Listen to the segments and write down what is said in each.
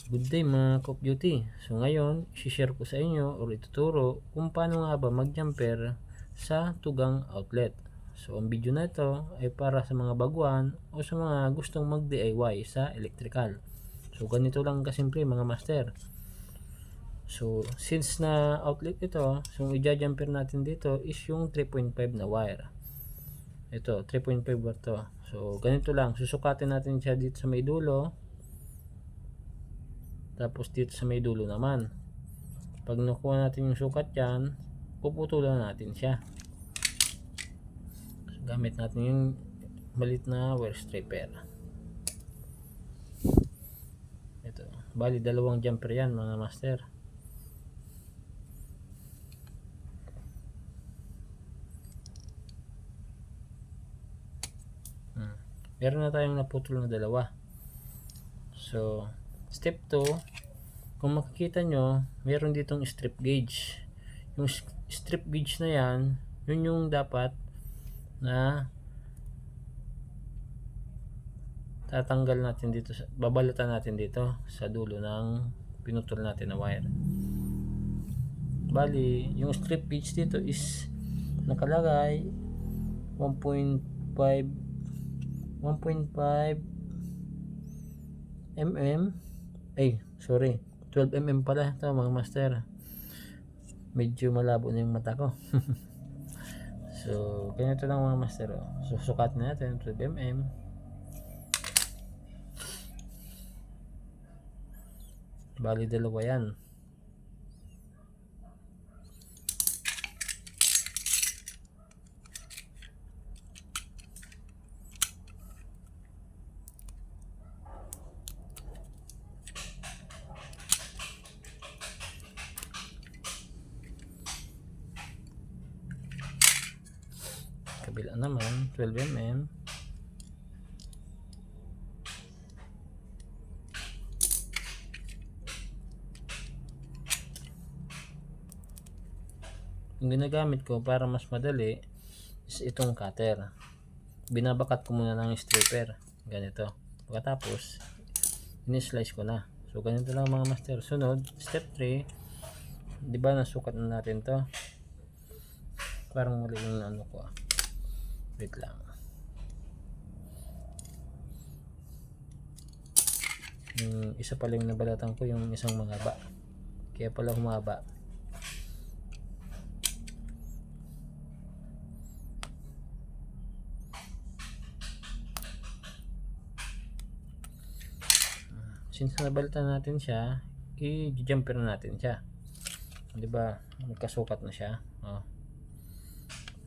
Good day mga Call of Duty. So ngayon, i-share ko sa inyo o ituturo kung paano nga ba mag-jumper sa tugang outlet. So ang video na ito ay para sa mga baguhan o sa mga gustong mag-DIY sa electrical. So ganito lang kasimple mga master. So since na outlet ito, so yung i-jumper natin dito is yung 3.5 na wire. Ito, 3.5 watt to. So ganito lang, susukatin natin siya dito sa may dulo. Tapos dito sa may dulo naman, pag nakuha natin yung sukat yan, puputulan natin siya. So, gamit natin yung malit na wire stripper. Ito, bali dalawang jumper yan mga master. Meron na tayong naputol na dalawa. So step 2, kung makikita nyo, meron ditong strip gauge. Yung strip gauge na yan, yun yung dapat na tatanggal natin dito, babalatan natin dito sa dulo ng pinutol natin na wire. Bali, yung strip gauge dito is nakalagay 1.5 mm, ay sorry, 12 mm pala ito mga master. Medyo malabo na yung mata ko. So ganito lang mga master. Susukat natin 12 mm. Bali dalawa yan. Kabila naman 12 mm. Yung ginagamit ko para mas madali is itong cutter. Binabakat ko muna ng stripper ganito, pagkatapos ini-slice ko na. So ganito lang mga master. Sunod, step 3, di ba nasukat na natin to? Parang mali yung ano ko. Wait lang. Yung isa pala yung nabalatan ko, yung isang mahaba. Kaya pala humaba. Since nabalatan natin siya, i-jumper na natin siya. Di ba? Magkasukat na siya. Oh.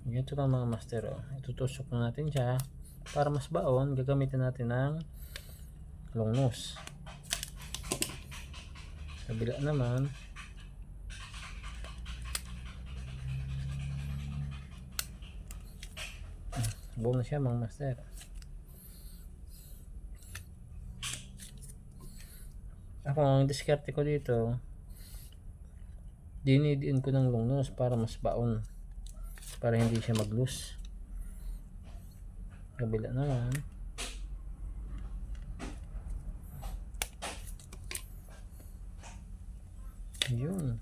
Ganito lang mga master. Oh. Itutusok na natin siya. Para mas baon, gagamitin natin ng long nose. Kabila naman, buo na siya mga master. Ako ang diskarte ko dito, dinidiin ko ng long nose para mas baon, para hindi siya mag-loose. Kabila naman, yun.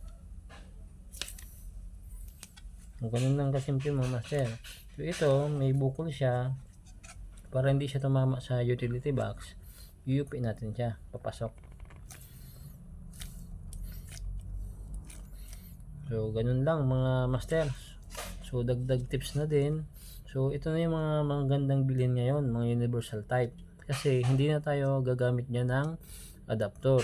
Ganun lang kasimple mga master. So ito, may bukol siya, para hindi siya tumama sa utility box, iupiin natin siya, papasok. So ganun lang mga master. So dagdag tips na din. So ito na yung mga magandang bilhin ngayon, mga universal type, kasi hindi na tayo gagamit niya ng adapter.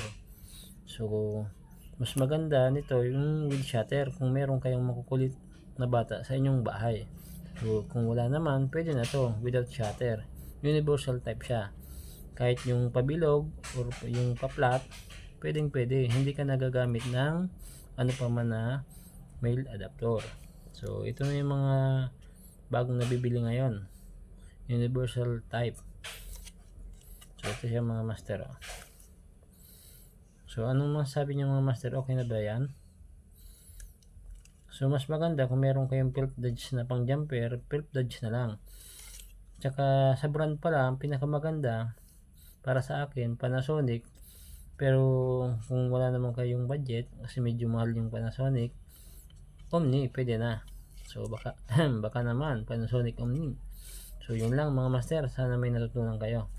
So mas maganda nito yung with shutter kung meron kayong makukulit na bata sa inyong bahay. So kung wala naman, pwede na to without shutter. Universal type siya. Kahit yung pabilog or yung pa-flat, pwedeng pwede. Hindi ka nagagamit ng ano pa man na male adapter. So ito na yung mga bagong nabibili ngayon, universal type. So ito siya mga master. So anong masasabi niyo mga master, okay na ba yan? So mas maganda kung meron kayong Philip Dodge na pang jumper, Philip Dodge na lang. Tsaka sa brand pala, ang pinakamaganda para sa akin, Panasonic Pero kung wala naman kayong budget kasi medyo mahal yung Panasonic, Omni pwede na. So baka baka naman Panasonic Omni. So yun lang mga master, sana may natutunan kayo.